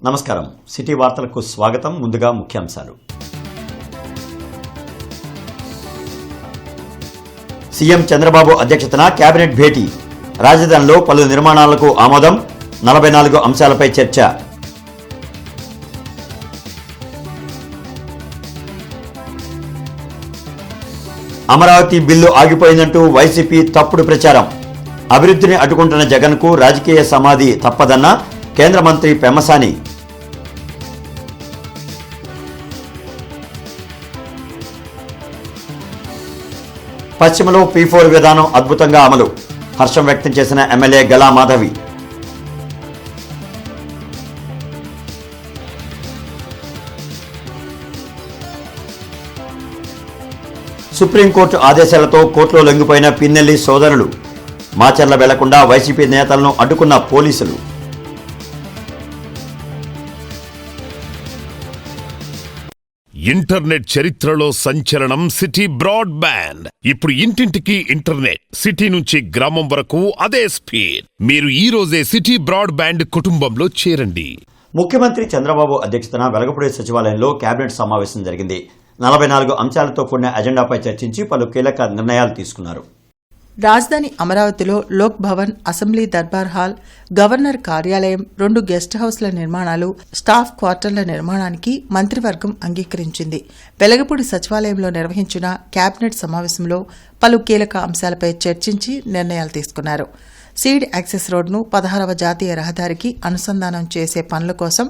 నమస్కారం. సిటీ వార్తలకు స్వాగతం. ముందుగా ముఖ్యాంశాలు. సీఎం చంద్రబాబు అధ్యక్షతన కేబినెట్ భేటీ. రాజధానిలో పలు నిర్మాణాలకు ఆమోదం. 44 అంశాలపై చర్చ. అమరావతి బిల్లు ఆగిపోయిందంటూ వైసీపీ తప్పుడు ప్రచారం. అభివృద్ధిని అడ్డుకుంటున్న జగన్కు రాజకీయ సమాధి తప్పదన్న కేంద్ర మంత్రి పెమ్మసాని. పశ్చిమలో P4 విధానం అద్భుతంగా అమలు. హర్షం వ్యక్తం చేసిన ఎమ్మెల్యే గలా మాధవి. సుప్రీంకోర్టు ఆదేశాలతో కోర్టులో లొంగిపోయిన పిన్నెల్లి సోదరులు. మాచర్ల వెళ్లకుండా వైసీపీ నేతలను అడ్డుకున్న పోలీసులు. ఇంటర్నెట్ చరిత్రలో సంచలనం సిటీ బ్రాడ్బ్యాండ్. ఇప్పుడు ఇంటింటికి ఇంటర్నెట్, సిటీ నుంచి గ్రామం వరకు అదే స్పీడ్. మీరు ఈ రోజే సిటీ బ్రాడ్బ్యాండ్ కుటుంబంలో చేరండి. ముఖ్యమంత్రి చంద్రబాబు అధ్యక్షతన వెలగపూడి సచివాలయంలో కేబినెట్ సమావేశం జరిగింది. 44 అంశాలతో కూడిన ఎజెండాపై చర్చించి పలు కీలక నిర్ణయాలు తీసుకున్నారు. రాజధాని అమరావతిలో Lok Bhavan, assembly durbar hall, governor కార్యాలయం, 2 గెస్ట్ హౌస్ల నిర్మాణాలు, స్టాఫ్ క్వార్టర్ల నిర్మాణానికి మంత్రివర్గం అంగీకరించింది. వెలగపూడి సచివాలయంలో నిర్వహించిన కేబినెట్ సమావేశంలో పలు కీలక అంశాలపై చర్చించి నిర్ణయాలు తీసుకున్నారు. సీడ్ యాక్సెస్ రోడ్ను 16వ జాతీయ రహదారికి అనుసంధానం చేసే పనుల కోసం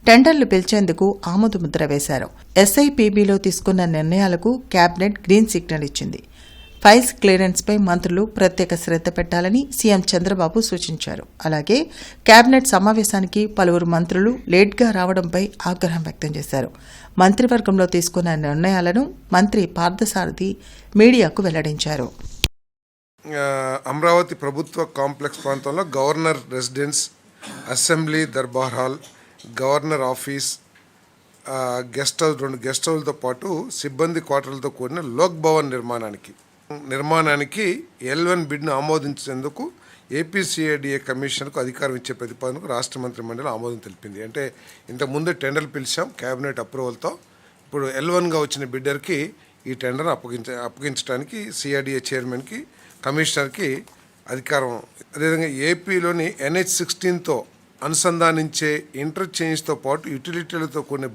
టెండర్లు పిలిచేందుకు ఆమోదముద్ర వేశారు. SIPBలో తీసుకున్న నిర్ణయాలకు కేబినెట్ గ్రీన్ సిగ్నల్ ఇచ్చింది. ఫైల్స్ క్లియరెన్స్పై మంత్రులు ప్రత్యేక శ్రద్ధ పెట్టాలని సీఎం చంద్రబాబు సూచించారు. అలాగే కేబినెట్ సమావేశానికి పలువురు మంత్రులు లేట్గా రావడంపై ఆగ్రహం వ్యక్తం చేశారు. మంత్రివర్గంలో తీసుకున్న నిర్ణయాలను మంత్రి పార్థసారథి మీడియాకు వెల్లడించారు. అమరావతి ప్రభుత్వ కాంప్లెక్స్ ప్రాంతంలో governor residence, assembly durbar hall, governor office, guest house, 2 guest హౌస్లతో పాటు సిబ్బంది క్వార్టర్లతో కూడిన లోక్ భవన్ నిర్మాణానికి L1 బిడ్ను ఆమోదించేందుకు APCADA కమిషన్కు అధికారం ఇచ్చే ప్రతిపాదనకు రాష్ట్ర మంత్రి మండలి ఆమోదం తెలిపింది. అంటే ఇంతకుముందు టెండర్లు పిలిచాం క్యాబినెట్ అప్రూవల్తో. ఇప్పుడు L1గా వచ్చిన బిడ్డర్కి ఈ టెండర్ అప్పగించడానికి CADA చైర్మన్కి, కమిషనర్కి అధికారం. అదేవిధంగా ఏపీలోని NH16తో అనుసంధానించే ఇంటర్చేంజ్తో పాటు యుటిలిటీలతో కూడిన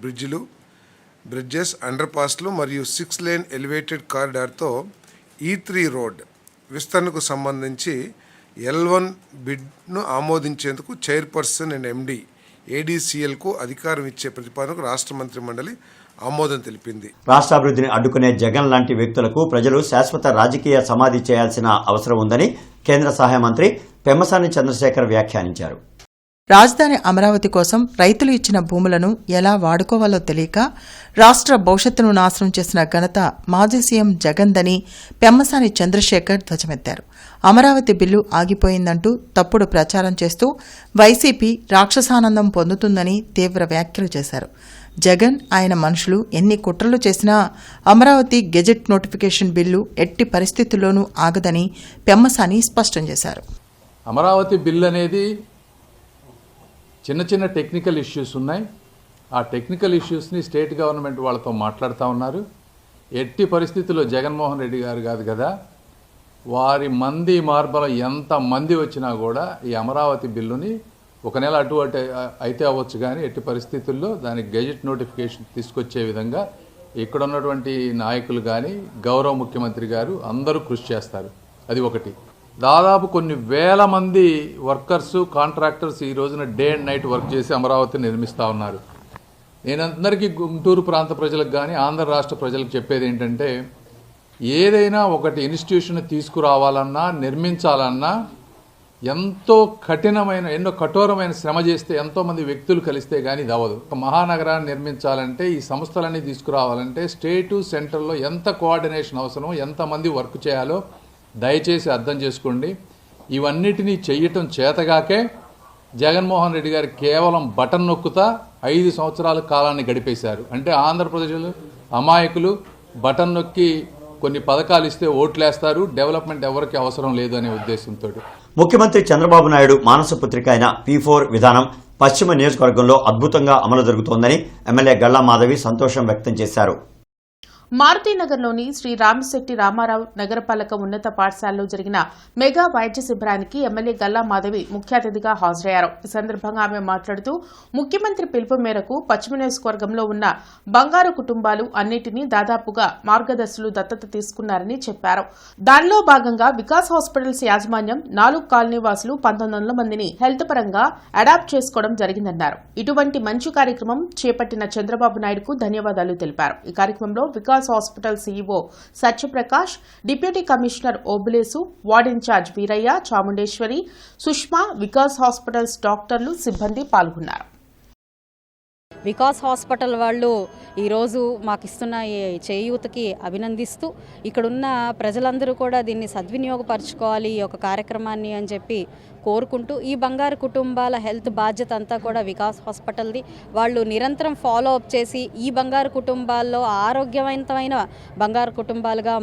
బ్రిడ్జెస్, అండర్ పాస్లు మరియు 6 లేన్ ఎలివేటెడ్ కారిడార్తో E3 రోడ్ విస్తరణకు సంబంధించి L1 బిడ్ను ఆమోదించేందుకు చైర్పర్సన్ అండ్ MD ADCLకు అధికారం ఇచ్చే ప్రతిపాదనకు రాష్ట్ర మంత్రి మండలి ఆమోదం తెలిపింది. రాష్ట్రాభివృద్ధిని అడ్డుకునే జగన్ లాంటి వ్యక్తులకు ప్రజలు శాశ్వత రాజకీయ సమాధి చేయాల్సిన అవసరం ఉందని కేంద్ర సహాయ మంత్రి పెమ్మసాని చంద్రశేఖర్ వ్యాఖ్యానించారు. రాజధాని అమరావతి కోసం రైతులు ఇచ్చిన భూములను ఎలా వాడుకోవాలో తెలియక రాష్ట్ర భవిష్యత్తును నాశనం చేసిన ఘనత మాజీ సీఎం జగన్దని పెమ్మసాని చంద్రశేఖర్ ధ్వజమెత్తారు. అమరావతి బిల్లు ఆగిపోయిందంటూ తప్పుడు ప్రచారం చేస్తూ వైసీపీ రాక్షసానందం పొందుతుందని తీవ్ర వ్యాఖ్యలు చేశారు. జగన్, ఆయన మనుషులు ఎన్ని కుట్రలు చేసినా అమరావతి గెజెట్ నోటిఫికేషన్ బిల్లు ఎట్టి పరిస్థితుల్లోనూ ఆగదని పెమ్మసాని స్పష్టం చేశారు. అమరావతి బిల్లు అనేది చిన్న టెక్నికల్ ఇష్యూస్ ఉన్నాయి. ఆ టెక్నికల్ ఇష్యూస్ని స్టేట్ గవర్నమెంట్ వాళ్ళతో మాట్లాడుతూ ఉన్నారు. ఎట్టి పరిస్థితుల్లో జగన్మోహన్ రెడ్డి గారు కాదు కదా, వారి మంది మార్బల ఎంతమంది వచ్చినా కూడా ఈ అమరావతి బిల్లుని 1 నెల అటు అయితే అవ్వచ్చు, కానీ ఎట్టి పరిస్థితుల్లో దానికి గెజెట్ నోటిఫికేషన్ తీసుకొచ్చే విధంగా ఇక్కడ ఉన్నటువంటి నాయకులు కానీ గౌరవ ముఖ్యమంత్రి గారు అందరూ కృషి చేస్తారు. అది ఒకటి. దాదాపు కొన్ని వేల మంది వర్కర్సు, కాంట్రాక్టర్స్ ఈ రోజున డే అండ్ నైట్ వర్క్ చేసి అమరావతిని నిర్మిస్తూ ఉన్నారు. నేను అందరికీ గుంటూరు ప్రాంత ప్రజలకు కానీ ఆంధ్ర రాష్ట్ర ప్రజలకు చెప్పేది ఏంటంటే, ఏదైనా ఒకటి ఇన్స్టిట్యూషన్ తీసుకురావాలన్నా, నిర్మించాలన్నా ఎంతో ఎన్నో కఠోరమైన శ్రమ చేస్తే, ఎంతోమంది వ్యక్తులు కలిస్తే కానీ ఇది అవ్వదు. ఒక మహానగరాన్ని నిర్మించాలంటే, ఈ సంస్థలన్నీ తీసుకురావాలంటే స్టేటు సెంట్రల్లో ఎంత కోఆర్డినేషన్ అవసరమో, ఎంతమంది వర్క్ చేయాలో దయచేసి అర్థం చేసుకోండి. ఇవన్నిటినీ చెయ్యటం చేతగాకే జగన్మోహన్ రెడ్డి గారు కేవలం బటన్ నొక్కుతా 5 సంవత్సరాల కాలాన్ని గడిపేశారు. అంటే ఆంధ్రప్రదేశ్లో అమాయకులు బటన్ నొక్కి కొన్ని పథకాలు ఇస్తే ఓట్లేస్తారు, డెవలప్మెంట్ ఎవరికి అవసరం లేదు అనే ఉద్దేశంతో ముఖ్యమంత్రి చంద్రబాబు నాయుడు మానస పుత్రిక అయిన P4 విధానం పశ్చిమ నియోజకవర్గంలో అద్భుతంగా అమలు జరుగుతోందని ఎమ్మెల్యే గల్లా మాధవి సంతోషం వ్యక్తం చేశారు. మారుతీనగర్లోని శ్రీ రామశెట్టి రామారావు నగరపాలక ఉన్నత పాఠశాలలో జరిగిన మెగా వైద్య శిబిరానికి ఎమ్మెల్యే గల్లా మాధవి ముఖ్య అతిథిగా హాజరయ్యారు. ఈ సందర్భంగా ఆమె మాట్లాడుతూ ముఖ్యమంత్రి పిలుపు మేరకు పశ్చిమ నియోజకవర్గంలో ఉన్న బంగారు కుటుంబాలు అన్నిటినీ దాదాపుగా మార్గదర్శులు దత్తత తీసుకున్నారని చెప్పారు. దానిలో భాగంగా వికాస్ హాస్పిటల్స్ యాజమాన్యం 4 కాలనీ వాసులు 1900 మందిని హెల్త్ పరంగా అడాప్ట్ చేసుకోవడం జరిగిందన్నారు. ఇటువంటి మంచి కార్యక్రమం చేపట్టిన చంద్రబాబు నాయుడుకు ధన్యవాదాలు తెలిపారు. ఈ కార్యక్రమంలో Vikas hospital CEO Satyaprakash, deputy commissioner Obulesu, ward incharge Veeraiah, Chamundeshwari, Sushma, Vikas hospitals డాక్టర్లు, సిబ్బంది పాల్గొన్నారు. వికాస్ హాస్పిటల్ వాళ్ళు ఈరోజు మాకు ఇస్తున్న ఈ చేయూతకి అభినందిస్తూ ఇక్కడున్న ప్రజలందరూ కూడా దీన్ని సద్వినియోగపరచుకోవాలి ఈ యొక్క కార్యక్రమాన్ని అని చెప్పి కోరుకుంటూ ఈ బంగారు కుటుంబాల హెల్త్ బాధ్యత అంతా కూడా వికాస్ హాస్పిటల్ది. వాళ్ళు నిరంతరం ఫాలో అప్ చేసి ఈ బంగారు కుటుంబాల్లో ఆరోగ్యవంతమైన బంగారు కుటుంబాలుగా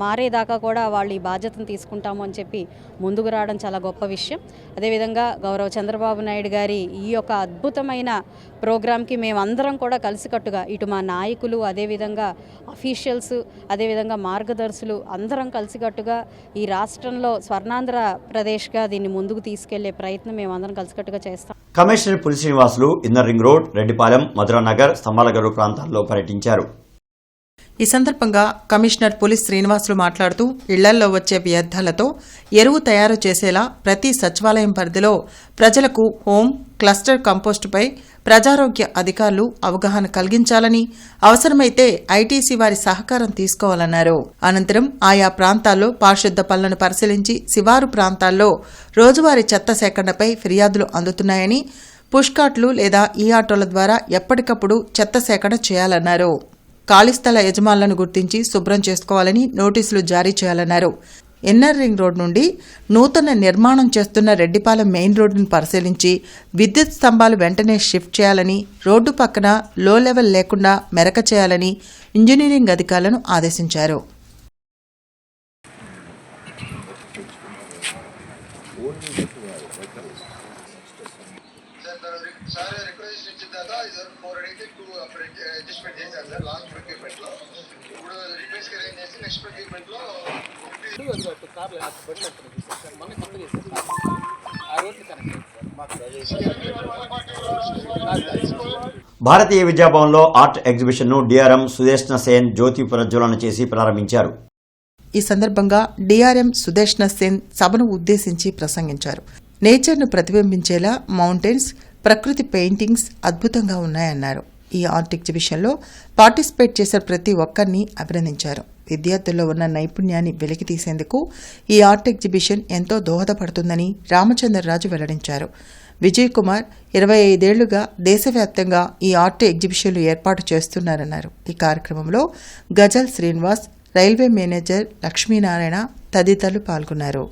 మారేదాకా కూడా వాళ్ళు ఈ బాధ్యతను తీసుకుంటాము అని చెప్పి ముందుకు రావడం చాలా గొప్ప విషయం. అదేవిధంగా గౌరవ చంద్రబాబు నాయుడు గారి ఈ యొక్క అద్భుతమైన ప్రోగ్రాంకి మేమందరం కూడా కలిసికట్టుగా ఇటు మా నాయకులు, అదేవిధంగా అఫీషియల్స్, అదేవిధంగా మార్గదర్శులు అందరం కలిసికట్టుగా ఈ రాష్ట్రంలో స్వర్ణాంధ్ర ప్రదేశ్గా దీన్ని ముందుకు తీసుకెళ్లే ప్రయత్నం మేమందరం కలిసికట్టుగా చేస్తాం. Commissioner Puli Srinivasulu inner ring road, Reddipalem, Madhuranagar, Stambhalagaru ప్రాంతాల్లో పర్యటించారు. ఈ సందర్భంగా కమిషనర్ పులి శ్రీనివాసులు మాట్లాడుతూ ఇళ్లల్లో వచ్చే వ్యర్థాలతో ఎరువు తయారు చేసేలా ప్రతి సచివాలయం పరిధిలో ప్రజలకు హోమ్ క్లస్టర్ కంపోస్టుపై ప్రజారోగ్య అధికారులు అవగాహన కలిగించాలని, అవసరమైతే ఐటీసీ వారి సహకారం తీసుకోవాలన్నారు. అనంతరం ఆయా ప్రాంతాల్లో పారిశుద్ధ పనులను పరిశీలించి శివారు ప్రాంతాల్లో రోజువారీ చెత్త సేకరణపై ఫిర్యాదులు అందుతున్నాయని, పుష్కాట్లు లేదా ఈ ఆటోల ద్వారా ఎప్పటికప్పుడు చెత్త సేకరణ చేయాలన్నారు. ఖాళీ స్థల యజమానులను గుర్తించి శుభ్రం చేసుకోవాలని నోటీసులు జారీ చేయాలన్నారు. ఇన్నర్ రింగ్ రోడ్ నుండి నూతన నిర్మాణం చేస్తున్న రెడ్డిపాలెం మెయిన్ రోడ్డును పరిశీలించి విద్యుత్ స్తంభాలు వెంటనే షిఫ్ట్ చేయాలని, రోడ్డు పక్కన లో లెవెల్ లేకుండా మెరక చేయాలని ఇంజనీరింగ్ అధికారులను ఆదేశించారు. భారతీయ విద్యాభవన్లో ఆర్ట్ ఎగ్జిబిషన్ను డిఆర్ఎం సుదేష్ణ సేన్ జ్యోతి ప్రజ్వలన చేసి ప్రారంభించారు. ఈ సందర్భంగా డిఆర్ఎం సుదేష్ణ సేన్ సభను ఉద్దేశించి ప్రసంగించారు. నేచర్ను ప్రతిబింబించేలా మౌంటైన్స్, ప్రకృతి పెయింటింగ్స్ అద్భుతంగా ఉన్నాయన్నారు. ఈ ఆర్ట్ ఎగ్జిబిషన్లో పార్టిసిపేట్ చేసే ప్రతి ఒక్కరిని అభినందించారు. విద్యార్థుల్లో ఉన్న నైపుణ్యాన్ని వెలికితీసేందుకు ఈ ఆర్ట్ ఎగ్జిబిషన్ ఎంతో దోహదపడుతుందని రామచంద్రరాజు వెల్లడించారు. విజయ్ కుమార్ 25 ఏళ్లుగా దేశవ్యాప్తంగా ఈ ఆర్ట్ ఎగ్జిబిషన్లు ఏర్పాటు చేస్తున్నారన్నారు. ఈ కార్యక్రమంలో గజల్ శ్రీనివాస్, రైల్వే మేనేజర్ లక్ష్మీనారాయణ తదితరులు పాల్గొన్నారు.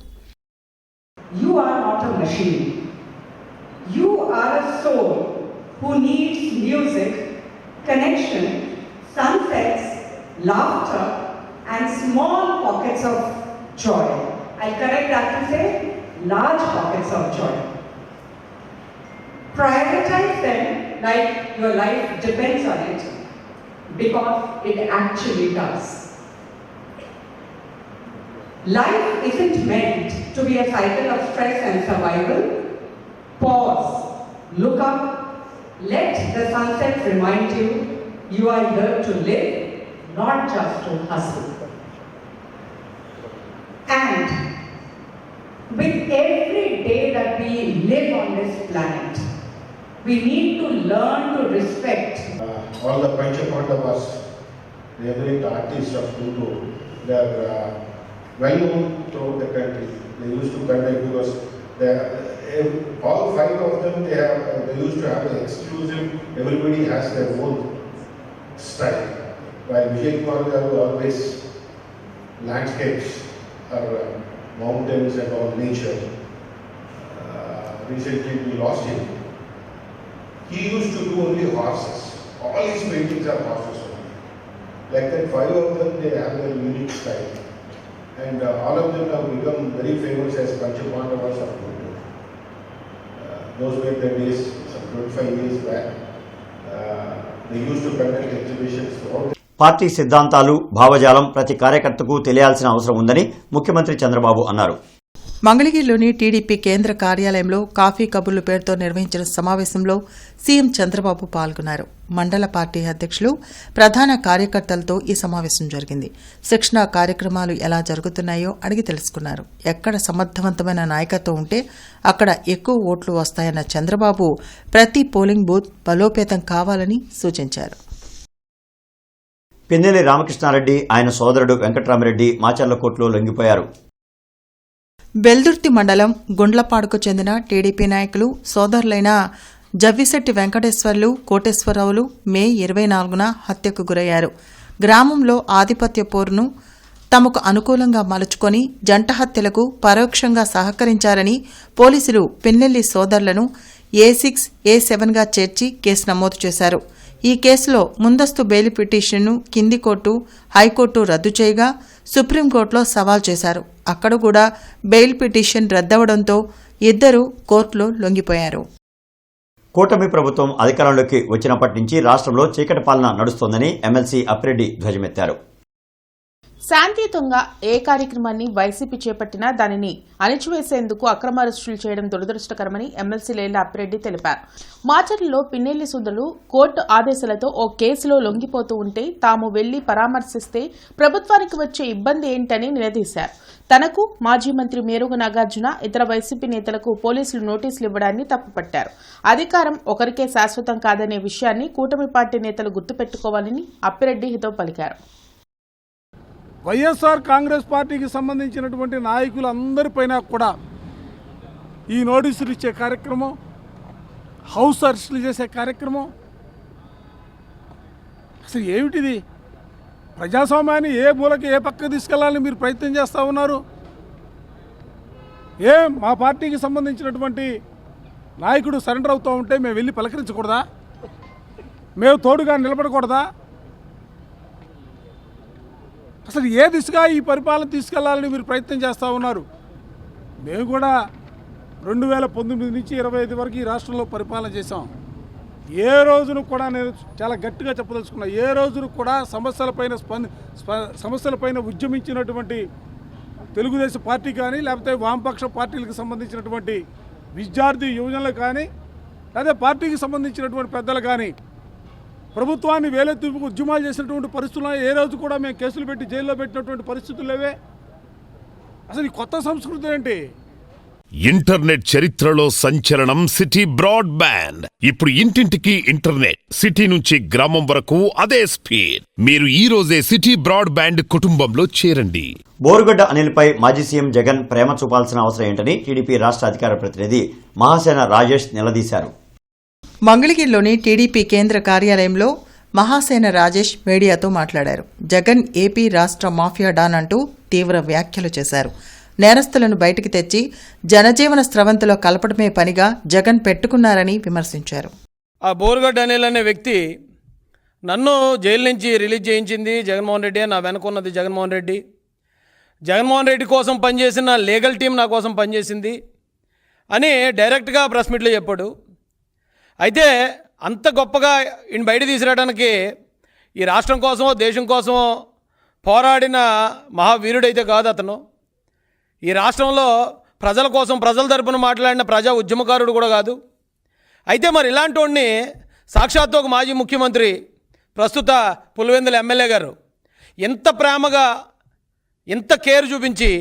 You are not a machine. You are a soul who needs music, connection, sunsets, laughter, and small pockets of joy. I'll correct that to say large pockets of joy. Prioritize them like your life depends on it, because it actually does. Life isn't meant to be a cycle of stress and survival. Pause, look up, let the sunset remind you you are here to live, not just to hustle. And with every day that we live on this planet, we need to learn to respect all the Panchapandavas, the great artists of Hindu. They are well known throughout the country. They used to conduct because all 5 of them they used to have an exclusive. Everybody has their own style. While Vijay Kumar Garu always landscapes or mountains and all nature. Recently we lost him. He used to do only horses. All his paintings are horses only. Like that, 5 of them they have their unique style. And all of them have become very famous as Panchapandavas of Hindu. Those were the days, some 25 years back. They used to conduct exhibitions throughout. Party సిద్ధాంతాలు, భావజాలం ప్రతి కార్యకర్తకు తెలియాల్సిన అవసరం ఉందని ముఖ్యమంత్రి చంద్రబాబు అన్నారు. మంగళగిరిలోని టీడీపీ కేంద్ర కార్యాలయంలో కాఫీ కబుర్లు పేరుతో నిర్వహించిన సమావేశంలో సీఎం చంద్రబాబు పాల్గొన్నారు. మండల పార్టీ అధ్యక్షులు, ప్రధాన కార్యకర్తలతో ఈ సమావేశం జరిగింది. శిక్షణా కార్యక్రమాలు ఎలా జరుగుతున్నాయో అడిగి తెలుసుకున్నారు. ఎక్కడ సమర్థవంతమైన నాయకత్వం ఉంటే అక్కడ ఎక్కువ ఓట్లు వస్తాయన్న చంద్రబాబు ప్రతి పోలింగ్ బూత్ బలోపేతం కావాలని సూచించారు. పిన్నెల్లి రామకృష్ణారెడ్డి, ఆయన సోదరుడు వెంకట్రామిరెడ్డి మాచర్ల కోర్టులో లొంగిపోయారు. వెల్దుర్తి మండలం గుండ్లపాడుకు చెందిన టీడీపీ నాయకులు సోదరులైన జవ్విశెట్టి వెంకటేశ్వర్లు, కోటేశ్వరరావులు మే 24న హత్యకు గురయ్యారు. గ్రామంలో ఆధిపత్య పోరును తమకు అనుకూలంగా మలుచుకొని జంట హత్యలకు పరోక్షంగా సహకరించారని పోలీసులు పిన్నెల్లి సోదరులను A6, A7గా చేర్చి కేసు నమోదు చేశారు. ఈ కేసులో ముందస్తు బెయిల్ పిటిషన్ను కింది కోర్టు, హైకోర్టు రద్దు చేయగా సుప్రీంకోర్టులో సవాల్ చేశారు. అక్కడ కూడా బెయిల్ పిటిషన్ రద్దవడంతో ఇద్దరు కోర్టులో లొంగిపోయారు. కూటమి ప్రభుత్వం అధికారంలోకి వచ్చినప్పటి నుంచి రాష్ట్రంలో చీకటి పాలన నడుస్తోందని ఎమ్మెల్సీ అప్పిరెడ్డి ధ్వజమెత్తారు. శాంతియుతంగా ఏ కార్యక్రమాన్ని వైసీపీ చేపట్టినా దానిని అణిచివేసేందుకు అక్రమ అరెస్టులు చేయడం దురదృష్టకరమని ఎమ్మెల్సీ లేళ్ల అప్పిరెడ్డి తెలిపారు. మాచర్లలో పిన్నెల్లి సోదరులు కోర్టు ఆదేశాలతో ఓ కేసులో లొంగిపోతూ ఉంటే తాము వెళ్లి పరామర్శిస్తే ప్రభుత్వానికి వచ్చే ఇబ్బంది ఏంటని నిలదీశారు. తనకు మాజీ మంత్రి మేరుగ నాగార్జున, ఇతర వైసీపీ నేతలకు పోలీసులు నోటీసులు ఇవ్వడాన్ని తప్పుపట్టారు. అధికారం ఒకరికే శాశ్వతం కాదనే విషయాన్ని కూటమి పార్టీ నేతలు గుర్తుపెట్టుకోవాలని అప్పిరెడ్డి హితవు పలికారు. వైఎస్ఆర్ కాంగ్రెస్ పార్టీకి సంబంధించినటువంటి నాయకులందరిపైన కూడా ఈ నోటీసులు ఇచ్చే కార్యక్రమం, హౌస్ అరెస్టులు చేసే కార్యక్రమం అసలు ఏమిటిది? ప్రజాస్వామ్యాన్ని ఏ మూలకి ఏ పక్కకి తీసుకెళ్లాలని మీరు ప్రయత్నం చేస్తూ ఉన్నారు? మా పార్టీకి సంబంధించినటువంటి నాయకుడు సరెండర్ అవుతూ ఉంటే మేము వెళ్ళి పలకరించకూడదా? మేము తోడుగా నిలబడకూడదా? అసలు ఏ దిశగా ఈ పరిపాలన తీసుకెళ్లాలని మీరు ప్రయత్నం చేస్తూ ఉన్నారు? మేము కూడా 2019 నుంచి 25 వరకు ఈ రాష్ట్రంలో పరిపాలన చేశాం. ఏ రోజును కూడా నేను చాలా గట్టిగా చెప్పదలుచుకున్నా, ఏ రోజును కూడా సమస్యలపైన ఉద్యమించినటువంటి తెలుగుదేశం పార్టీ కానీ, లేకపోతే వామపక్ష పార్టీలకు సంబంధించినటువంటి విద్యార్థి యువజనులు కానీ, లేదా పార్టీకి సంబంధించినటువంటి పెద్దలు కానీ ప్రభుత్వాన్ని వేలెత్తి ఉద్యమాలు చేసినటువంటి పరిస్థితుల్లో ఏ రోజు కూడా మేము కేసులు పెట్టి జైల్లో పెట్టినటువంటి పరిస్థితులు లేవే. అసలు ఈ కొత్త సంస్కృతి ఏంటి? ఇంటర్నెట్ చరిత్రలో సంచలనం సిటీ బ్రాడ్బ్యాండ్. ఇప్పుడు ఇంటింటికి ఇంటర్నెట్, సిటీ నుంచి గ్రామం వరకు అదే స్పీడ్. మీరు ఈ రోజే సిటీ బ్రాడ్బ్యాండ్ కుటుంబంలో చేరండి. బోరుగడ్డ అనిల్పై మాజీ సీఎం జగన్ ప్రేమ చూపాల్సిన అవసరం ఏంటని టీడీపీ రాష్ట్ర అధికార ప్రతినిధి మహాసేన రాజేష్ నిలదీశారు. మంగళగిరిలోని టీడీపీ కేంద్ర కార్యాలయంలో మహాసేన రాజేష్ మీడియాతో మాట్లాడారు. జగన్ ఏపీ రాష్ట్ర మాఫియా డాన్ అంటూ తీవ్ర వ్యాఖ్యలు చేశారు. నేరస్తులను బయటికి తెచ్చి జనజీవన స్రవంతిలో కలపడమే పనిగా జగన్ పెట్టుకున్నారని విమర్శించారు. ఆ బోరుగడ్డ అనిల్ అనే వ్యక్తి నన్ను జైలు నుంచి రిలీజ్ చేయించింది జగన్మోహన్ రెడ్డి, నా వెనుకున్నది జగన్మోహన్ రెడ్డి. జగన్మోహన్ రెడ్డి కోసం పనిచేసిన లీగల్ టీం నా కోసం పనిచేసింది అని డైరెక్ట్గా ప్రెస్ మీట్లో చెప్పాడు. అయితే అంత గొప్పగా ఈయన బయట తీసుకురావడానికి ఈ రాష్ట్రం కోసమో దేశం కోసమో పోరాడిన మహావీరుడైతే కాదు అతను. ఈ రాష్ట్రంలో ప్రజల కోసం, ప్రజల తరపున మాట్లాడిన ప్రజా ఉద్యమకారుడు కూడా కాదు. అయితే మరి ఇలాంటి వాడిని సాక్షాత్తు ఒక మాజీ ముఖ్యమంత్రి, ప్రస్తుత పులివెందుల ఎమ్మెల్యే గారు ఎంత ప్రేమగా, ఎంత కేర్ చూపించి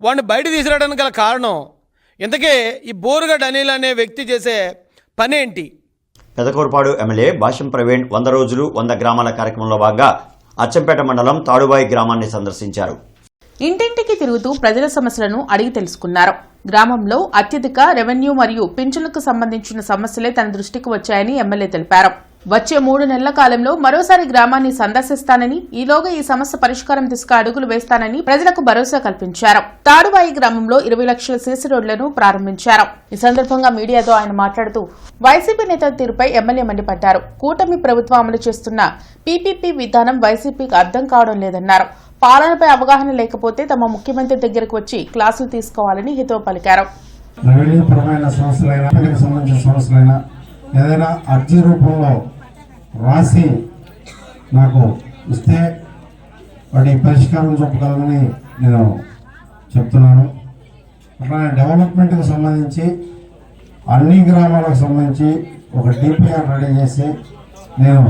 వాడిని బయట తీసుకురావడానికి గల కారణం ఇంతకీ ఈ బోరుగడ్డ అనిల్ అనే వ్యక్తి చేసే పనేంటి? పెదకూరుపాడు ఎమ్మెల్యే భాష్యం ప్రవీణ్ 100 రోజులు 100 గ్రామాల కార్యక్రమంలో భాగంగా అచ్చంపేట మండలం తాడుబాయి గ్రామాన్ని సందర్శించారు. ఇంటింటికి తిరుగుతూ ప్రజల సమస్యలను అడిగి తెలుసుకున్నారు. గ్రామంలో అత్యధిక రెవెన్యూ మరియు పింఛన్లకు సంబంధించిన సమస్యలే తన దృష్టికి వచ్చాయని ఎమ్మెల్యే తెలిపారు. వచ్చే 3 నెలల కాలంలో మరోసారి గ్రామాన్ని సందర్శిస్తానని, ఈలోగా ఈ సమస్య పరిష్కారం దిశగా అడుగులు వేస్తానని ప్రజలకు భరోసా కల్పించారు. తాడుబాయి గ్రామంలో 20 లక్షల సీసీ రోడ్లను ప్రారంభించారు. ఈ సందర్భంగా మీడియాతో ఆయన మాట్లాడుతూ వైసీపీ నేతల తీరుపై ఎమ్మెల్యే మండిపడ్డారు. కూటమి ప్రభుత్వం అమలు చేస్తున్న పీపీపీ విధానం వైసీపీకి అర్థం కావడం లేదన్నారు. పాలనపై అవగాహన లేకపోతే తమ ముఖ్యమంత్రి దగ్గరకు వచ్చి క్లాసులు తీసుకోవాలని హితవు పలికారు. ఏదైనా అర్జీ రూపంలో రాసి నాకు ఇస్తే వాటి పరిష్కారం చెప్పగలమని నేను చెప్తున్నాను. అట్లానే డెవలప్మెంట్కి సంబంధించి అన్ని గ్రామాలకు సంబంధించి ఒక డిపిఆర్ రెడీ చేసి నేను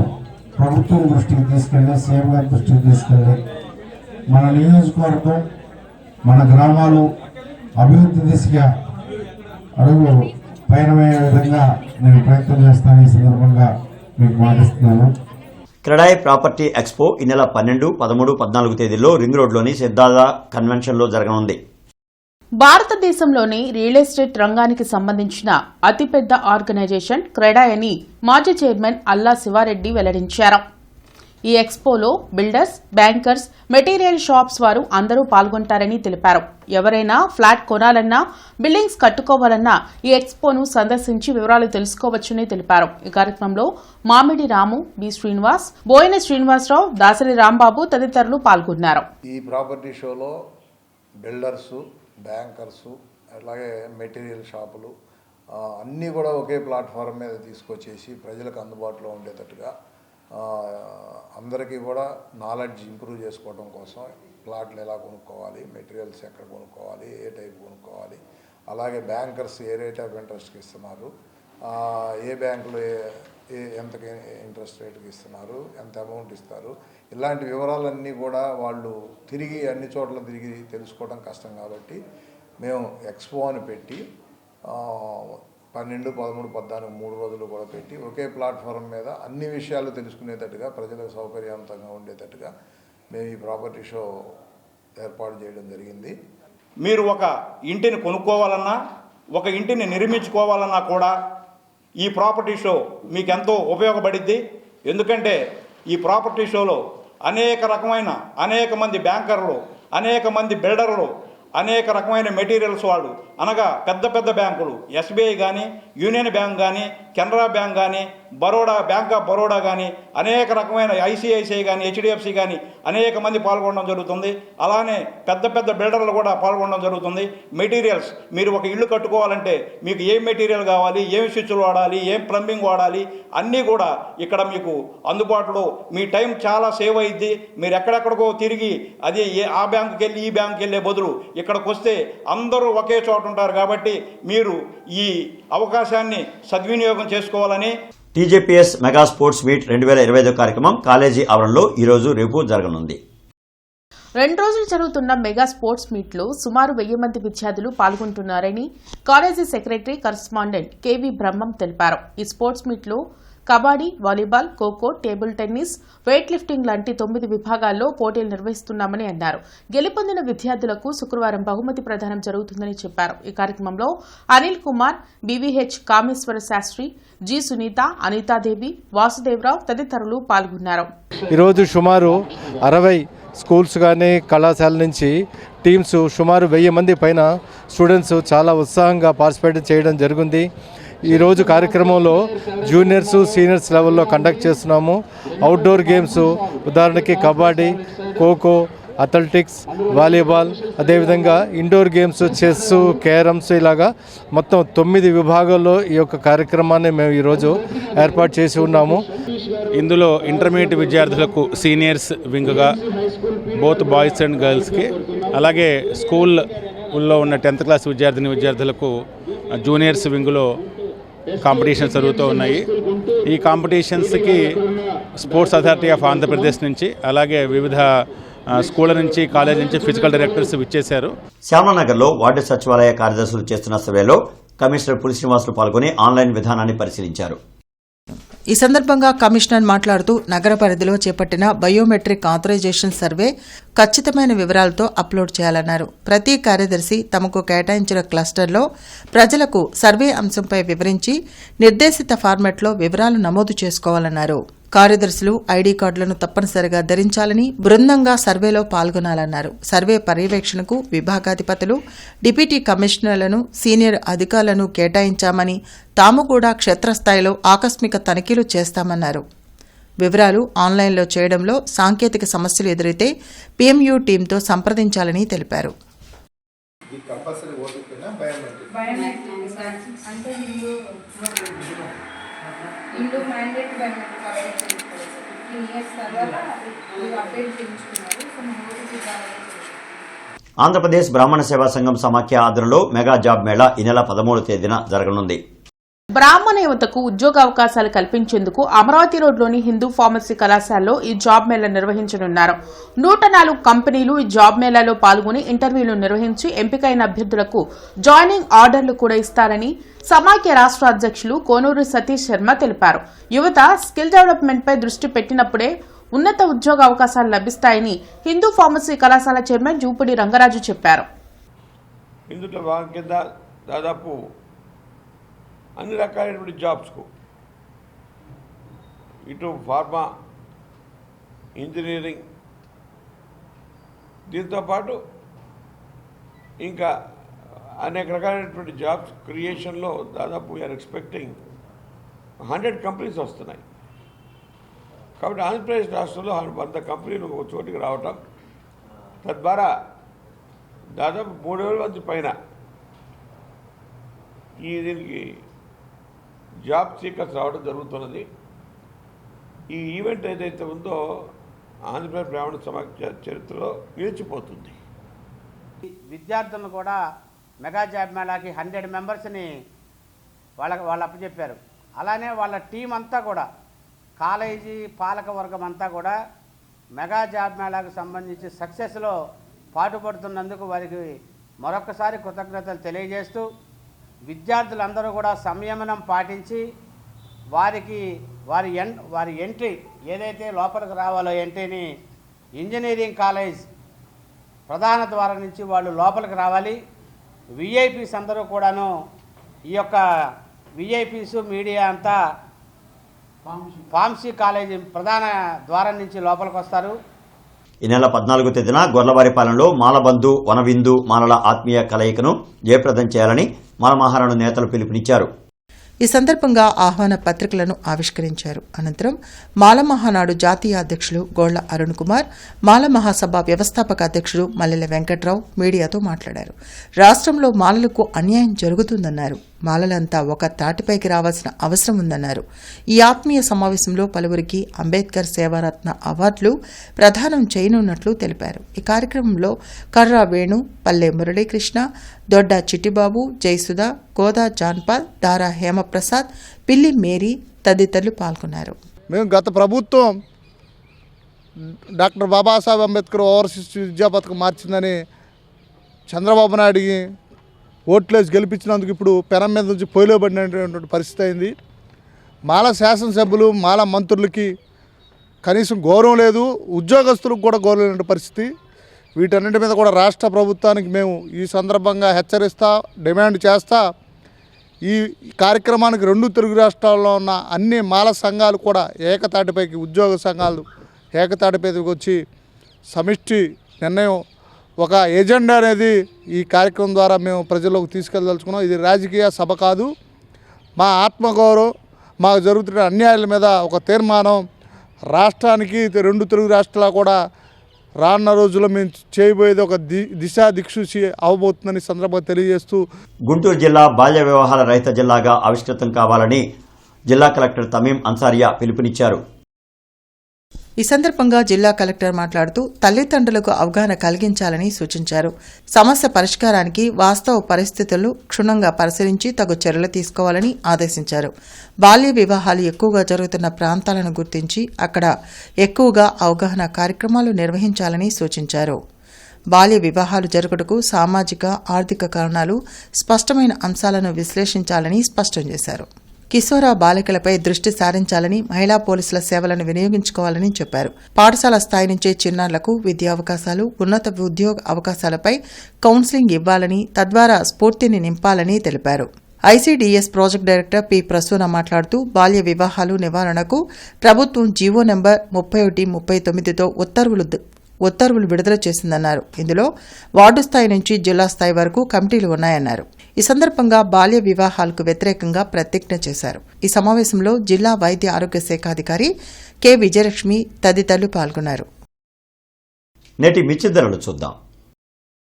ప్రభుత్వం దృష్టికి తీసుకెళ్ళి సీఎం గారి దృష్టికి తీసుకెళ్ళి మన నియోజకవర్గం మన గ్రామాలు అభివృద్ధి దిశగా అడుగు పయనమయ్యే విధంగా నేను ప్రయత్నం చేస్తాను. ఈ సందర్భంగా మీకు మాటిస్తున్నాను. క్రెడాయ్ ప్రాపర్టీ ఎక్స్పో ఈ నెల 12, 13, 14 తేదీల్లో రింగ్ రోడ్లోని సిద్ధార్థ కన్వెన్షన్లో జరగనుంది. భారతదేశంలోని రియల్ ఎస్టేట్ రంగానికి సంబంధించిన అతిపెద్ద ఆర్గనైజేషన్ క్రెడాయ్ అని మాజీ చైర్మన్ అల్లా శివారెడ్డి వెల్లడించారు. ఈ ఎక్స్పోలో బిల్డర్స్, బ్యాంకర్స్, మెటీరియల్ షాప్స్ వారు అందరూ పాల్గొంటారని తెలిపారు. ఎవరైనా ఫ్లాట్ కొనాలన్నా, బిల్డింగ్స్ కట్టుకోవాలన్నా ఈ ఎక్స్పోను సందర్శించి వివరాలు తెలుసుకోవచ్చని తెలిపారు. ఈ కార్యక్రమంలో మామిడి రాము, బి శ్రీనివాస్, బోయిన శ్రీనివాసరావు, దాసరి రాంబాబు తదితరులు పాల్గొన్నారు. ఈ ప్రాపర్టీ షోలో బిల్డర్సు, బ్యాంకర్సు, అలాగే మెటీరియల్ షాపులు అన్నీ కూడా ఒకే ప్లాట్ఫామ్ మీద తీసుకొచ్చేసి ప్రజలకు అందుబాటులో ఉండేటట్టుగా అందరికీ కూడా నాలెడ్జ్ ఇంప్రూవ్ చేసుకోవడం కోసం ప్లాట్లు ఎలా కొనుక్కోవాలి, మెటీరియల్స్ ఎక్కడ కొనుక్కోవాలి, ఏ టైప్ కొనుక్కోవాలి, అలాగే బ్యాంకర్స్ ఏ రేట్ ఆఫ్ ఇంట్రెస్ట్కి ఇస్తున్నారు, ఏ బ్యాంకులో ఎంత ఇంట్రెస్ట్ రేట్కి ఇస్తున్నారు, ఎంత అమౌంట్ ఇస్తారు, ఇలాంటి వివరాలన్నీ కూడా వాళ్ళు తిరిగి అన్ని చోట్ల తిరిగి తెలుసుకోవడం కష్టం కాబట్టి మేము ఎక్స్పో అని పెట్టి 12, 13, 14 3 రోజులు కూడా పెట్టి ఒకే ప్లాట్ఫామ్ మీద అన్ని విషయాలు తెలుసుకునేటట్టుగా ప్రజలకు సౌకర్యవంతంగా ఉండేటట్టుగా మేము ఈ ప్రాపర్టీ షో ఏర్పాటు చేయడం జరిగింది. మీరు ఒక ఇంటిని కొనుక్కోవాలన్నా, ఒక ఇంటిని నిర్మించుకోవాలన్నా కూడా ఈ ప్రాపర్టీ షో మీకు ఎంతో ఉపయోగపడిద్ది. ఎందుకంటే ఈ ప్రాపర్టీ షోలో అనేక మంది బ్యాంకర్లు, అనేక మంది బిల్డర్లు, అనేక రకమైన మెటీరియల్స్ వాళ్ళు, అనగా పెద్ద బ్యాంకులు, ఎస్బీఐ కానీ, యూనియన్ బ్యాంక్ కానీ, కెనరా బ్యాంక్ కానీ, బ్యాంక్ ఆఫ్ బరోడా కానీ, అనేక రకమైన ఐసిఐసిఐ కానీ, హెచ్డిఎఫ్సి కానీ అనేక మంది పాల్గొనడం జరుగుతుంది. అలానే పెద్ద బిల్డర్లు కూడా పాల్గొనడం జరుగుతుంది. మెటీరియల్స్, మీరు ఒక ఇల్లు కట్టుకోవాలంటే మీకు ఏం మెటీరియల్ కావాలి, ఏం స్విచ్లు వాడాలి, ఏం ప్లంబింగ్ వాడాలి, అన్నీ కూడా ఇక్కడ మీకు అందుబాటులో. మీ టైం చాలా సేవ్ అయ్యిద్ది. మీరు ఎక్కడెక్కడికో తిరిగి అది ఆ బ్యాంకుకి వెళ్ళి ఈ బ్యాంకుకి వెళ్ళే బదులు ఇక్కడికి వస్తే అందరూ ఒకే చోట ఉంటారు. కాబట్టి మీరు ఈ అవకాశాన్ని సద్వినియోగం చేసుకోవాలని. టీజేపీఎస్ మెగా స్పోర్ట్స్ మీట్ 2025 కార్యక్రమం కాలేజీ ఆవరణలో ఈరోజు, రేపు జరగనుంది. 2 రోజులు జరుగుతున్న మెగా స్పోర్ట్స్ మీట్లో సుమారు 1000 మంది విద్యార్థులు పాల్గొంటున్నారని కాలేజీ సెక్రటరీ కరస్పాండెంట్ కేవీ బ్రహ్మం తెలిపారు. ఈ స్పోర్ట్స్ మీట్లో kabaddi, volleyball, kho kho, table tennis, weight lifting లాంటి 9 విభాగాల్లో పోటీలు నిర్వహిస్తున్నామని అన్నారు. గెలుపొందిన విద్యార్థులకు శుక్రవారం బహుమతి ప్రదానం జరుగుతుందని చెప్పారు. ఈ కార్యక్రమంలో అనిల్ కుమార్, బీవీహెచ్ కామేశ్వర శాస్త్రి, జి సునీత, అనితాదేవి, వాసుదేవరావు తదితరులు పాల్గొన్నారు. ఈరోజు సుమారు 60 స్కూల్స్ కానీ కళాశాల నుంచి టీమ్స్ సుమారు 1000 మంది పైన స్టూడెంట్స్ చాలా ఉత్సాహంగా పార్టిసిపేట్ చేయడం జరిగింది. ఈరోజు కార్యక్రమంలో జూనియర్స్, సీనియర్స్ లెవెల్లో కండక్ట్ చేస్తున్నాము. అవుట్డోర్ గేమ్స్ ఉదాహరణకి కబడ్డీ, ఖోఖో, అథ్లెటిక్స్, వాలీబాల్, అదేవిధంగా ఇండోర్ గేమ్స్ చెస్, క్యారమ్స్, ఇలాగా మొత్తం 9 విభాగాల్లో ఈ యొక్క కార్యక్రమాన్ని మేము ఈరోజు ఏర్పాటు చేసి ఉన్నాము. ఇందులో ఇంటర్మీడియట్ విద్యార్థులకు సీనియర్స్ వింగ్గా బోత్ బాయ్స్ అండ్ గర్ల్స్కి, అలాగే స్కూల్లో ఉన్న 10th క్లాస్ విద్యార్థులకు జూనియర్స్ వింగ్లో కాంపిటీషన్స్ జరుగుతూ ఉన్నాయి. ఈ కాంపిటీషన్స్కి స్పోర్ట్స్ అథారిటీ ఆఫ్ ఆంధ్రప్రదేశ్ నుంచి, అలాగే వివిధ స్కూళ్ళ నుంచి, కాలేజ్ నుంచి ఫిజికల్ డైరెక్టర్స్ విచ్చేశారు. శ్యామనగర్లో వార్డు సచివాలయ కార్యదర్శులు చేస్తున్న సర్వేలో కమిషనర్ పులి శ్రీనివాసులు పాల్గొని ఆన్లైన్ విధానాన్ని పరిశీలించారు. ఈ సందర్భంగా కమిషనర్ మాట్లాడుతూ నగర పరిధిలో చేపట్టిన బయోమెట్రిక్ ఆథరైజేషన్ సర్వే ఖచ్చితమైన వివరాలతో అప్లోడ్ చేయాలన్నారు. ప్రతి కార్యదర్శి తమకు కేటాయించిన క్లస్టర్లో ప్రజలకు సర్వే అంశంపై వివరించి నిర్దేశిత ఫార్మాట్లో వివరాలు నమోదు చేసుకోవాలన్నారు. కార్యదర్శులు ఐడీ కార్డులను తప్పనిసరిగా ధరించాలని, బృందంగా సర్వేలో పాల్గొనాలన్నారు. సర్వే పర్యవేక్షణకు విభాగాధిపతులు, డిప్యూటీ కమిషనర్లను, సీనియర్ అధికారులను కేటాయించామని, తాము కూడా క్షేత్రస్థాయిలో ఆకస్మిక తనిఖీలు చేస్తామన్నారు. వివరాలు ఆన్లైన్లో చేయడంలో సాంకేతిక సమస్యలు ఎదురైతే పీఎంయూ టీంతో సంప్రదించాలని తెలిపారు. వీళ్ళు మ్యాండేట్ బయోమెట్రిక్ అప్డేట్ చేయించుకోవాలి. 15 years తర్వాత వీళ్ళు అప్డేట్ చేయించుకున్నారు. సో మా ఓటీపీ ద్వారా ఆంధ్రప్రదేశ్ బ్రాహ్మణ సేవా సంఘం సమాఖ్య ఆధ్వర్యంలో మెగా జాబ్ మేళా ఈ నెల 13వ తేదీన జరగనుంది. బ్రాహ్మణ యువతకు ఉద్యోగావకాశాలు కల్పించేందుకు అమరావతి రోడ్లోని హిందూ ఫార్మసీ కళాశాలలో ఈ జాబ్ మేళా నిర్వహించనున్నారు. 104 కంపెనీలు ఈ జాబ్ మేళాలో పాల్గొని ఇంటర్వ్యూలు నిర్వహించి ఎంపికైన అభ్యర్థులకు జాయినింగ్ ఆర్డర్లు కూడా ఇస్తారని సమాఖ్య రాష్ట్ర అధ్యక్షులు కోనూరు సతీష్ శర్మ తెలిపారు. యువత స్కిల్ డెవలప్మెంట్పై దృష్టి పెట్టినప్పుడే ఉన్నత ఉద్యోగ అవకాశాలు లభిస్తాయని హిందూ ఫార్మసీ కళాశాల చైర్మన్ జూపిడి రంగరాజు చెప్పారు. ఇందులో భాగం కింద దాదాపు అన్ని రకాలైనటువంటి జాబ్స్కు ఇటు ఫార్మా, ఇంజనీరింగ్, దీంతోపాటు ఇంకా అనేక రకాలైనటువంటి జాబ్స్ క్రియేషన్లో దాదాపు వీఆర్ ఎక్స్పెక్టింగ్ 100 కంపెనీస్ వస్తున్నాయి. కాబట్టి ఆంధ్రప్రదేశ్ రాష్ట్రంలో 100 కంపెనీలు ఒక చోటికి రావటం, తద్వారా దాదాపు 3,000 మంది పైన దీనికి జాబ్ సీకర్స్ రావడం జరుగుతున్నది. ఈ ఈవెంట్ ఏదైతే ఉందో ఆంధ్రప్రదేశ్ బ్రాహ్మణ సమాఖ్య చరిత్రలో నిలిచిపోతుంది. విద్యార్థులను కూడా మెగా జాబ్ మేళాకి 100 మెంబర్స్ని వాళ్ళు అప్పచెప్పారు. అలానే వాళ్ళ టీం అంతా కూడా కాలేజీ పాలక వర్గం అంతా కూడా మెగా జాబ్ మేళాకు సంబంధించి సక్సెస్లో పాటుపడుతున్నందుకు వారికి మరొకసారి కృతజ్ఞతలు తెలియజేస్తూ విద్యార్థులందరూ కూడా సంయమనం పాటించి వారి ఎంట్రీ ఏదైతే లోపలికి రావాలో ఎంట్రీని ఇంజనీరింగ్ కాలేజ్ ప్రధాన ద్వారం నుంచి వాళ్ళు లోపలికి రావాలి. విఐపీస్ అందరూ కూడాను ఈ యొక్క విఐపీస్ మీడియా అంతా ఫార్మసీ కాలేజీ ప్రధాన ద్వారం నుంచి లోపలికి వస్తారు. ఈ నెల 14వ తేదీన గొర్లవారిపాలెంలో మాలబంధు, వనవిందు మాలల ఆత్మీయ కలయికను జయప్రదం చేయాలని మాల మహారాణు నేతలు పిలుపునిచ్చారు. ఈ సందర్భంగా ఆహ్వాన పత్రికలను ఆవిష్కరించారు. అనంతరం మాల మహానాడు జాతీయ అధ్యక్షులు గోళ్ల అరుణ్ కుమార్, మాల మహాసభ వ్యవస్థాపక అధ్యక్షుడు మల్లెల వెంకట్రావు మీడియాతో మాట్లాడారు. రాష్ట్రంలో మాలలకు అన్యాయం జరుగుతుందన్నారు. మాలలంతా ఒక తాటిపైకి రావాల్సిన అవసరం ఉందన్నారు. ఈ ఆత్మీయ సమావేశంలో పలువురికి అంబేద్కర్ సేవారత్న అవార్డులు ప్రదానం చేయనున్నట్లు తెలిపారు. ఈ కార్యక్రమంలో కర్రా వేణు, పల్లె మురళీకృష్ణ, దొడ్డ చిట్టిబాబు, జయసుధ, గోదా జాన్పాల్, దారా హేమప్రసాద్, పిల్లి మేరీ తదితరులు పాల్గొన్నారు. మేము గత ప్రభుత్వం డాక్టర్ బాబాసాహెబ్ అంబేద్కర్ ఓవర్సీస్ విద్యా పథకం మార్చిందని చంద్రబాబు నాయుడికి ఓట్లేసి గెలిపించినందుకు ఇప్పుడు పెనం మీద నుంచి పొయ్యిలోబడినటువంటి పరిస్థితి అయింది. మాల శాసనసభ్యులు, మాల మంత్రులకి కనీసం గౌరవం లేదు, ఉద్యోగస్తులకు కూడా గౌరవం లేని పరిస్థితి. వీటన్నిటి మీద కూడా రాష్ట్ర ప్రభుత్వానికి మేము ఈ సందర్భంగా హెచ్చరిస్తా, డిమాండ్ చేస్తా ఈ కార్యక్రమానికి 2 తెలుగు రాష్ట్రాల్లో ఉన్న అన్ని మాల సంఘాలు కూడా ఏకతాటిపైకి, ఉద్యోగ సంఘాలు ఏకతాటిపైకి వచ్చి సమిష్టి నిర్ణయం, ఒక ఎజెండా అనేది ఈ కార్యక్రమం ద్వారా మేము ప్రజల్లోకి తీసుకెళ్ళదలుచుకున్నాం. ఇది రాజకీయ సభ కాదు. మా ఆత్మగౌరవం, మాకు జరుగుతున్న అన్యాయాల మీద ఒక తీర్మానం రాష్ట్రానికి 2 తెలుగు రాష్ట్రాలు కూడా రానున్న రోజుల్లో మేము చేయబోయేది ఒక దిశా దిక్సూచి అవబోతుందని సందర్భంగా తెలియజేస్తూ గుంటూరు జిల్లా బాల్య వివాహాల రహిత జిల్లాగా ఆవిష్కృతం కావాలని జిల్లా కలెక్టర్ తమీం అన్సారియా పిలుపునిచ్చారు. ఈ సందర్భంగా జిల్లా కలెక్టర్ మాట్లాడుతూ తల్లిదండ్రులకు అవగాహన కలిగించాలని సూచించారు. సమస్య పరిష్కారానికి వాస్తవ పరిస్థితులను క్షుణ్ణంగా పరిశీలించి తగు చర్యలు తీసుకోవాలని ఆదేశించారు. బాల్య వివాహాలు ఎక్కువగా జరుగుతున్న ప్రాంతాలను గుర్తించి అక్కడ ఎక్కువగా అవగాహన కార్యక్రమాలు నిర్వహించాలని సూచించారు. బాల్య వివాహాలు జరుగుటకు సామాజిక, ఆర్థిక కారణాలు, స్పష్టమైన అంశాలను విశ్లేషించాలని స్పష్టం చేశారు. కిశోర బాలికలపై దృష్టి సారించాలని, మహిళా పోలీసుల సేవలను వినియోగించుకోవాలని చెప్పారు. పాఠశాల స్థాయి నుంచే చిన్నారులకు విద్యా అవకాశాలు, ఉన్నత ఉద్యోగ అవకాశాలపై కౌన్సిలింగ్ ఇవ్వాలని, తద్వారా స్ఫూర్తిని నింపాలని తెలిపారు. ICDS project director P Prasuna మాట్లాడుతూ బాల్య వివాహాలు నివారణకు ప్రభుత్వం జీవో నెంబర్ 3139తో ఉత్తర్వులు విడుదల చేసిందన్నారు. ఇందులో వార్డు స్థాయి నుంచి జిల్లా స్థాయి వరకు కమిటీలు ఉన్నాయన్నారు. ఈ సందర్భంగా బాల్య వివాహాలకు వ్యతిరేకంగా ప్రతిజ్ఞ చేశారు. ఈ సమావేశంలో జిల్లా వైద్య ఆరోగ్య శాఖ అధికారి కె విజయలక్ష్మి తదితరులు పాల్గొన్నారు. నేటి మిర్చి ధరలు చూద్దాం.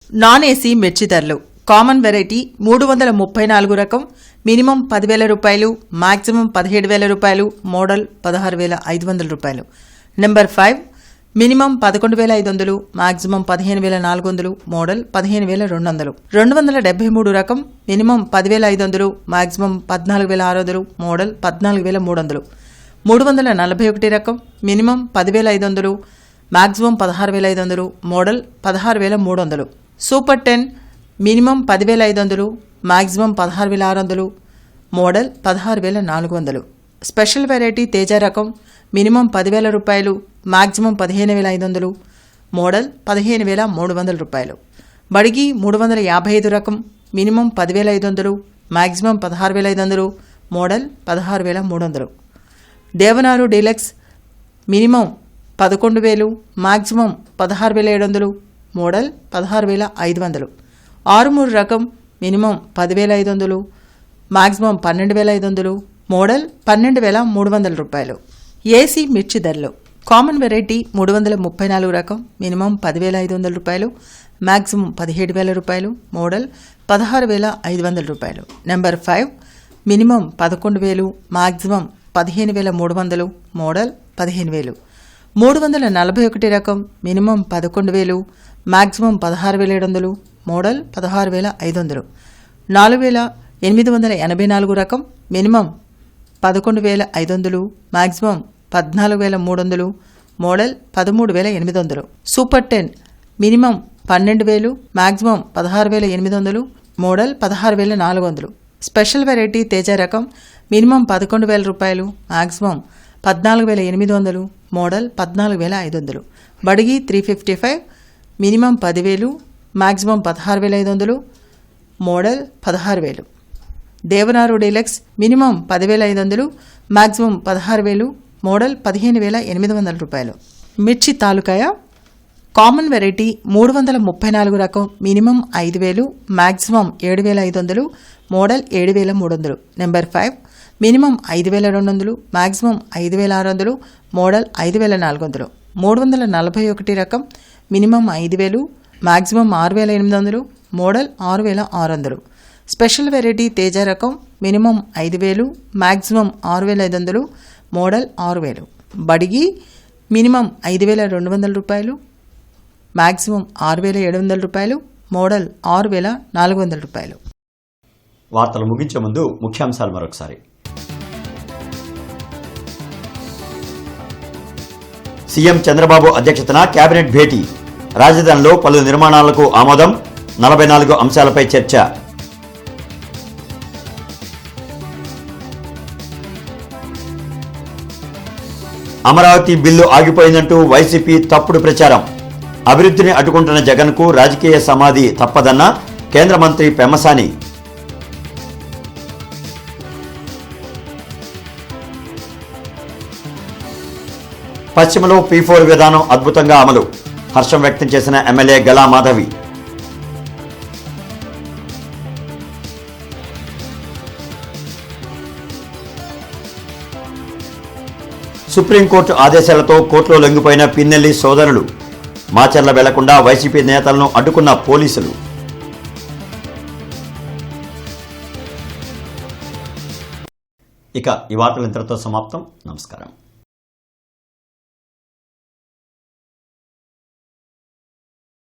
నాన్ ఏసీ మిర్చి ధరలు కామన్ వెరైటీ 334 రకం మినిమం 10,000 రూపాయలు, మాక్సిమం 17,000 రూపాయలు, మోడల్ 16,500 రూపాయలు. Number 5 minimum 11,500, maximum 15,400, model 15,200. 273 రకం మినిమం 10,500, మాక్సిమం 14,600, మోడల్ 14,300. 341 రకం minimum 10,500, maximum 16,500, model 16,300. Super 10 minimum 10,500, maximum 16,600, model 16,400. Special variety Teja రకం మినిమం 10,000 రూపాయలు, మాక్సిమం 15,500, మోడల్ 15,300 రూపాయలు. బడిగి 355 రకం minimum 10,500, maximum 16,500, model 16,300. Devanur deluxe minimum 11,000, maximum 16,700, model 16,500. 63 రకం మినిమం 10,500, మాక్సిమం 12,500, మోడల్ 12,300 రూపాయలు. ఏసీ మిర్చి ధరలు కామన్ వెరైటీ 334 రకం మినిమం 10,500 రూపాయలు, మాక్సిమం 17,000 రూపాయలు, మోడల్ 16,500 రూపాయలు. Number 5 minimum 11,000, maximum 15,300, model 15,000. 341 రకం మినిమం 11,000, మాక్సిమం 16,700, మోడల్ 16,500. 4,884 రకం minimum 11,500, maximum 14,300, model 13,800. Super 10 minimum 12,000, maximum 16,800, model 16,400. Special variety Teja రకం మినిమం 11,000 రూపాయలు, maximum 14,800, model 14,500. Byadgi 355 minimum 10,000, maximum 16,500, model 16,000. Devanur deluxe minimum 10,500, maximum 16,000, model 15,800 రూపాయలు. మిర్చి తాలూకాయ కామన్ వెరైటీ 334 రకం minimum 5,000, maximum 7,500, model 7,300. Number 5 minimum 5,200, maximum 5,600, model 5,400. 341 రకం minimum 5,000, maximum 6,800, model 6,600. Special variety Teja రకం minimum 5,000, maximum 6,500, model 6,000. బడిగి minimum 5,200 రూపాయలు, maximum 6,700 రూపాయలు, మోడల్ 6,400 రూపాయలు. వార్తలు ముగించే ముందు ముఖ్యాంశాలు మరొకసారి. సీఎం చంద్రబాబు అధ్యక్షతన కేబినెట్ భేటీ, రాజధానిలో పలు నిర్మాణాలకు ఆమోదం, 44 అంశాలపై చర్చ. అమరావతి బిల్లు ఆగిపోయిందంటూ వైసీపీ తప్పుడు ప్రచారం, అభివృద్ధిని అడ్డుకుంటున్న జగన్కు రాజకీయ సమాధి తప్పదన్న కేంద్ర మంత్రి పెమ్మసాని. పశ్చిమలో P4 విధానం అద్భుతంగా అమలు, హర్షం వ్యక్తం చేసిన ఎమ్మెల్యే గలా మాధవి. సుప్రీంకోర్టు ఆదేశాలతో కోర్టులో లొంగిపోయిన పిన్నెల్లి సోదరులు, మాచర్ల వెళ్లకుండా వైసీపీ నేతలను అడ్డుకున్న పోలీసులు. ఇక ఈ వార్తలు ఇంతటితో సమాప్తం. నమస్కారం.